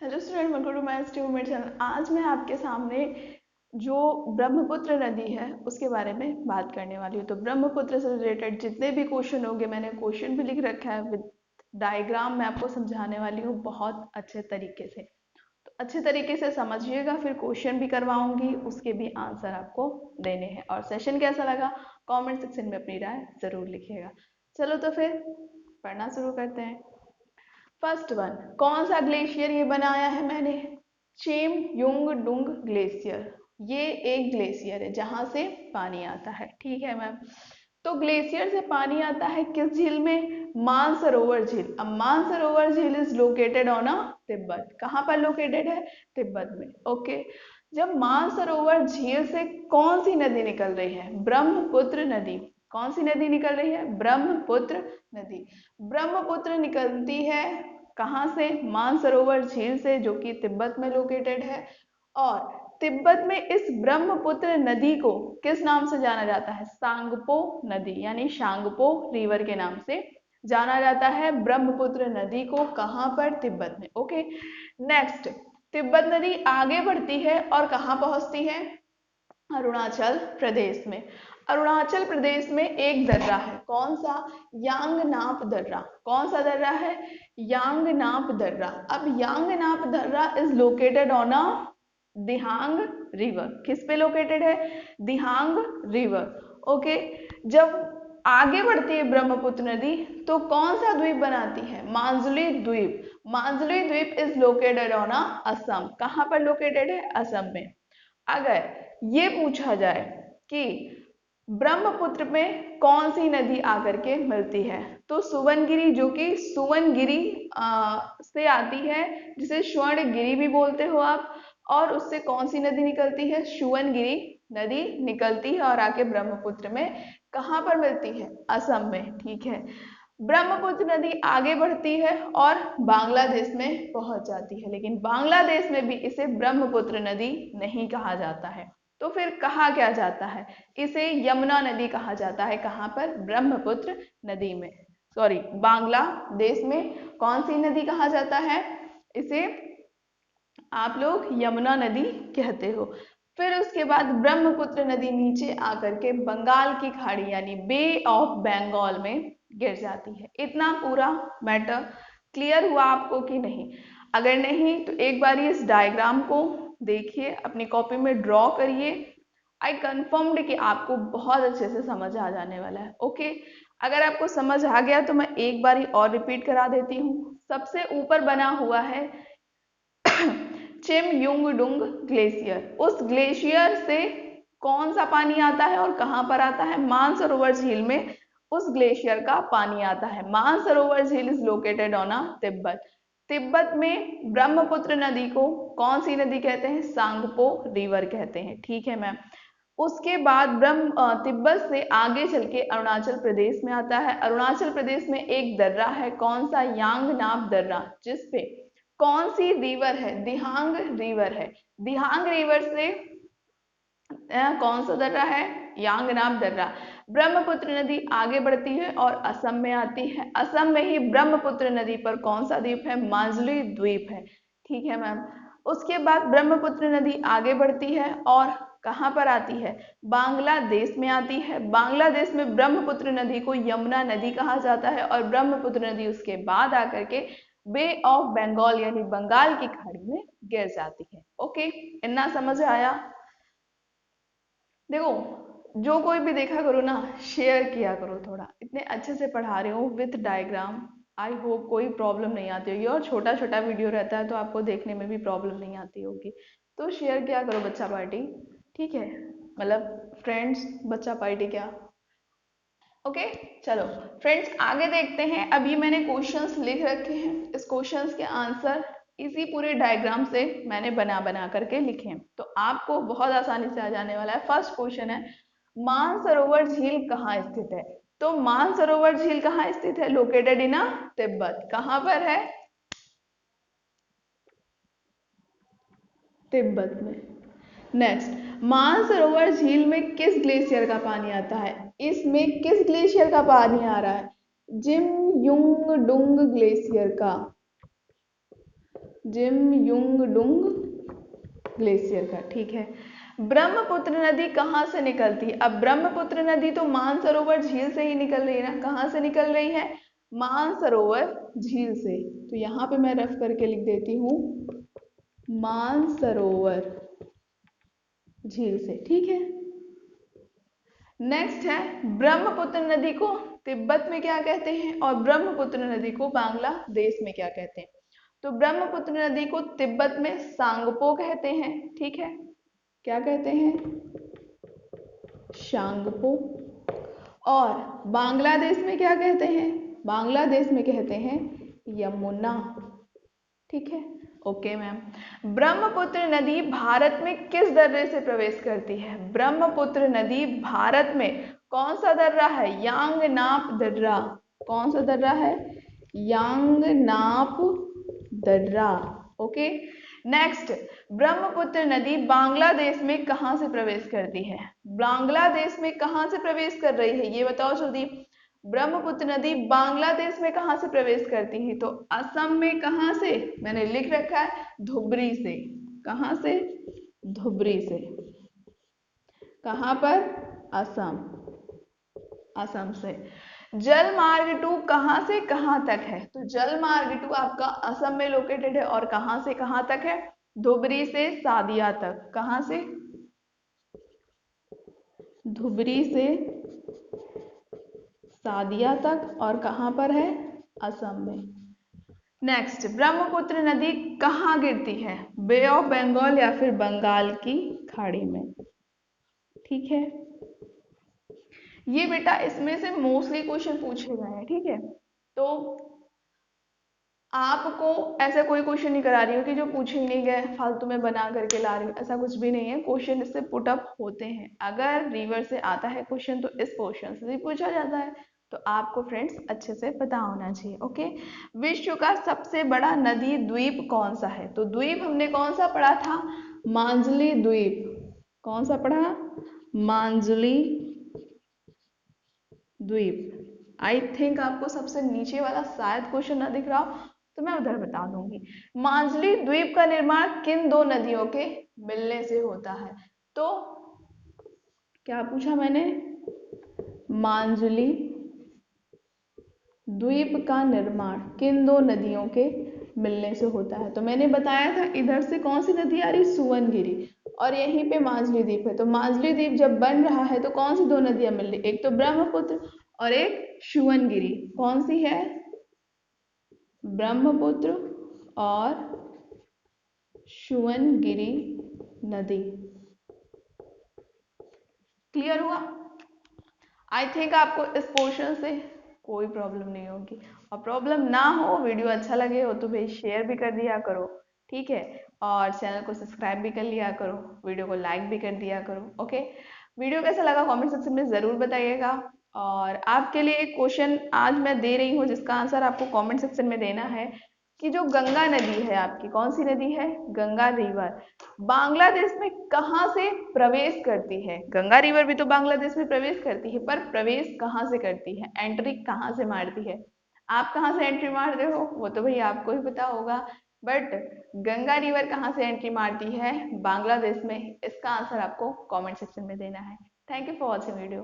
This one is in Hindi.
Hello student, welcome to my student channel. आज मैं आपके सामने जो ब्रह्मपुत्र नदी है उसके बारे में बात करने वाली हूँ। तो ब्रह्मपुत्र से रिलेटेड जितने भी क्वेश्चन होंगे, मैंने क्वेश्चन भी लिख रखा है विद डायग्राम, मैं आपको समझाने वाली हूँ बहुत अच्छे तरीके से। तो अच्छे तरीके से समझिएगा, फिर क्वेश्चन भी करवाऊंगी, उसके भी आंसर आपको देने हैं। और सेशन कैसा लगा कमेंट सेक्शन में अपनी राय जरूर लिखिएगा। चलो तो फिर पढ़ना शुरू करते हैं। फर्स्ट वन, कौन सा ग्लेशियर ये बनाया है मैंने? चेम युंग डुंग ग्लेशियर। ये एक ग्लेशियर है जहां से पानी आता है। ठीक है मैम। तो ग्लेशियर से पानी आता है किस झील में? मानसरोवर झील। अब मानसरोवर झील is located on a Tibet. कहाँ पर लोकेटेड है? तिब्बत में। ओके। जब मानसरोवर झील से कौन सी नदी निकल रही है? ब्रह्मपुत्र नदी। कौन सी नदी निकल रही है? ब्रह्मपुत्र नदी। ब्रह्मपुत्र निकलती है कहाँ से? मानसरोवर झील से, जो कि तिब्बत में लोकेटेड है। और तिब्बत में इस ब्रह्मपुत्र नदी को किस नाम से जाना जाता है? सांगपो नदी, यानी शांगपो रिवर के नाम से जाना जाता है ब्रह्मपुत्र नदी को। कहाँ पर? तिब्बत में। ओके। नेक्स्ट, तिब्बत नदी आगे बढ़ती है और कहाँ पहुंचती है? अरुणाचल प्रदेश में। अरुणाचल प्रदेश में एक दर्रा है, कौन सा? यांगनाप दर्रा। कौन सा दर्रा है? यांगनाप दर्रा। अब यांगनाप दर्रा is located on a Dihang river. किस पे लोकेटेड है? दिहांग रिवर। ओके। जब आगे बढ़ती है ब्रह्मपुत्र नदी तो कौन सा द्वीप बनाती है? मांजुली द्वीप। मांजुली द्वीप is located on a Assam. कहाँ पर लोकेटेड है? असम में। अगर ये पूछा जाए कि ब्रह्मपुत्र में कौन सी नदी आकर के मिलती है, तो सुवनगिरी, जो कि सुवनगिरी से आती है, जिसे स्वर्णगिरी भी बोलते हो आप। और उससे कौन सी नदी निकलती है? सुवनगिरी नदी निकलती है और आके ब्रह्मपुत्र में कहाँ पर मिलती है? असम में। ठीक है। ब्रह्मपुत्र नदी आगे बढ़ती है और बांग्लादेश में पहुंच जाती है, लेकिन बांग्लादेश में भी इसे ब्रह्मपुत्र नदी नहीं कहा जाता है। तो फिर कहा क्या जाता है? इसे यमुना नदी कहा जाता है। कहाँ पर? ब्रह्मपुत्र नदी में। सॉरी, बांग्लादेश में कौन सी नदी कहा जाता है? इसे आप लोग यमुना नदी कहते हो। फिर उसके बाद ब्रह्मपुत्र नदी नीचे आकर के बंगाल की खाड़ी यानी बे ऑफ बंगाल में गिर जाती है। इतना पूरा मैटर क्लियर हुआ आपको कि नहीं? अगर नहीं तो एक बार इस डायग्राम को देखिए, अपनी कॉपी में ड्रॉ करिए। आई कंफर्म्ड कि आपको बहुत अच्छे से समझ आ जाने वाला है। ओके। अगर आपको समझ आ गया तो मैं एक बार और रिपीट करा देती हूँ। सबसे ऊपर बना हुआ है चिमयुंगडुंग ग्लेशियर। उस ग्लेशियर से कौन सा पानी आता है और कहां पर आता है? मानसरोवर झील में उस ग्लेशियर का पानी आता है। मानसरोवर झील is located on a Tibet. Tibet में ब्रह्मपुत्र नदी को कौन सी नदी कहते हैं? सांगपो रिवर कहते हैं। ठीक है मैम। उसके बाद तिब्बत से आगे चल के अरुणाचल प्रदेश में आता है। अरुणाचल प्रदेश में एक दर्रा है, कौन सा? यांगनाप दर्रा, जिसपे कौन सी रिवर है? दिहांग रिवर है। दिहांग रिवर से कौन सा दर्रा है? यांगनाप दर्रा। ब्रह्मपुत्र नदी आगे बढ़ती है और असम में आती है। असम में ही ब्रह्मपुत्र नदी पर कौन सा द्वीप है? माजुली द्वीप है। ठीक है मैम। उसके बाद ब्रह्मपुत्र नदी आगे बढ़ती है और कहाँ पर आती है? बांग्लादेश में आती है। बांग्लादेश में ब्रह्मपुत्र नदी को यमुना नदी कहा जाता है और ब्रह्मपुत्र नदी उसके बाद आकर के बे ऑफ बंगाल यानी बंगाल की खाड़ी में गिर जाती है। ओके, इतना समझ आया? देखो, जो कोई भी देखा करो ना, शेयर किया करो थोड़ा। इतने अच्छे से पढ़ा रही हूँ विथ डायग्राम। आई होप कोई प्रॉब्लम नहीं आती होगी, और छोटा छोटा वीडियो रहता है तो आपको देखने में भी प्रॉब्लम नहीं आती होगी। तो शेयर किया करो बच्चा पार्टी। ठीक है, मतलब फ्रेंड्स बच्चा पार्टी क्या। ओके। चलो फ्रेंड्स, आगे देखते हैं। अभी मैंने क्वेश्चंस लिख रखे हैं, इस क्वेश्चंस के आंसर इसी पूरे डायग्राम से मैंने बना बना करके लिखे हैं, तो आपको बहुत आसानी से आ जाने वाला है। फर्स्ट क्वेश्चन है, मानसरोवर झील कहाँ स्थित है? तो मानसरोवर झील कहाँ स्थित है? Located in Tibet. कहाँ पर है? तिब्बत में। नेक्स्ट, मानसरोवर झील में किस ग्लेशियर का पानी आता है? इसमें किस ग्लेशियर का पानी आ रहा है? जिम युंग डुंग ग्लेशियर का। जिमयुंगडुंग ग्लेशियर का, ठीक है। ब्रह्मपुत्र नदी कहाँ से निकलती है? अब ब्रह्मपुत्र नदी तो मानसरोवर झील से ही निकल रही है ना, कहाँ से निकल रही है? मानसरोवर झील से। तो यहाँ पे मैं रफ करके लिख देती हूँ मानसरोवर झील से, ठीक है। नेक्स्ट है ब्रह्मपुत्र नदी को तिब्बत में क्या कहते हैं और ब्रह्मपुत्र नदी को बांग्लादेश में क्या कहते हैं? तो ब्रह्मपुत्र नदी को तिब्बत में सांगपो कहते हैं, ठीक है। क्या कहते हैं? सांगपो। और बांग्लादेश में क्या कहते हैं? बांग्लादेश में कहते हैं यमुना, ठीक है। Okay ma'am. ब्रह्मपुत्र नदी भारत में किस दर्रे से प्रवेश करती है? ब्रह्मपुत्र नदी भारत में कौन सा दर्रा है? यांगनाप दर्रा। कौन सा दर्रा है? यांगनाप दर्रा। ओके। नेक्स्ट, ब्रह्मपुत्र नदी बांग्लादेश में कहां से प्रवेश करती है? बांग्लादेश में कहां से प्रवेश कर रही है, ये बताओ जल्दी। ब्रह्मपुत्र नदी बांग्लादेश में कहां से प्रवेश करती है? तो असम में। कहां से? मैंने लिख रखा है धुबरी से। कहां से? धुबरी से। कहां पर? असम। असम से। जल मार्ग 2 कहां से कहां तक है? तो जल मार्ग 2 आपका असम में लोकेटेड है और कहां से कहां तक है? धुबरी से सादिया तक। कहां से? धुबरी से सादिया तक। और कहां पर है? असम में। नेक्स्ट, ब्रह्मपुत्र नदी कहां गिरती है? बे ऑफ बंगाल या फिर बंगाल की खाड़ी में, ठीक है। ये बेटा इसमें से मोस्टली क्वेश्चन पूछे गए हैं, ठीक है। तो आपको ऐसा कोई क्वेश्चन नहीं करा रही हो कि जो पूछे ही नहीं गए फालतू में बना करके ला रही हूँ, ऐसा कुछ भी नहीं है। क्वेश्चन इससे पुट अप होते हैं। अगर रिवर से आता है क्वेश्चन तो इस क्वेश्चन से भी पूछा जाता है। तो आपको फ्रेंड्स अच्छे से पता होना चाहिए। ओके। विश्व का सबसे बड़ा नदी द्वीप कौन सा है? तो द्वीप हमने कौन सा पढ़ा था? मांजुली द्वीप। कौन सा पढ़ा? मांजुली द्वीप। आई थिंक आपको सबसे नीचे वाला शायद क्वेश्चन ना दिख रहा हो तो मैं उधर बता दूंगी। मांजुली द्वीप का निर्माण किन दो नदियों के मिलने से होता है? तो क्या पूछा मैंने? मांजुली द्वीप का निर्माण किन दो नदियों के मिलने से होता है? तो मैंने बताया था इधर से कौन सी नदी आ रही? सुवनगिरी। और यहीं पे मांजुली द्वीप है। तो मांजुली द्वीप जब बन रहा है तो कौन सी दो नदियां मिल रही? एक तो ब्रह्मपुत्र और एक सुवनगिरी। कौन सी है? ब्रह्मपुत्र और सुवनगिरी नदी। क्लियर हुआ? आई थिंक आपको इस पोर्शन से कोई प्रॉब्लम नहीं होगी। और प्रॉब्लम ना हो, वीडियो अच्छा लगे हो तो भाई शेयर भी कर दिया करो, ठीक है। और चैनल को सब्सक्राइब भी कर लिया करो, वीडियो को लाइक भी कर दिया करो। ओके। वीडियो कैसा लगा कमेंट सेक्शन में ज़रूर बताइएगा। और आपके लिए एक क्वेश्चन आज मैं दे रही हूँ जिसका आंसर आपको कमेंट सेक्शन में देना है कि जो गंगा नदी है आपकी, कौन सी नदी है? गंगा रिवर बांग्लादेश में कहां से प्रवेश करती है? गंगा रिवर भी तो बांग्लादेश में प्रवेश करती है, पर प्रवेश कहां से करती है? एंट्री कहां से मारती है? आप कहां से एंट्री मार रहे हो वो तो भैया आपको ही पता होगा, बट गंगा रिवर कहां से एंट्री मारती है? बांग्लादेश में। इसका आंसर आपको कमेंट सेक्शन में देना है। Thank you for watching video.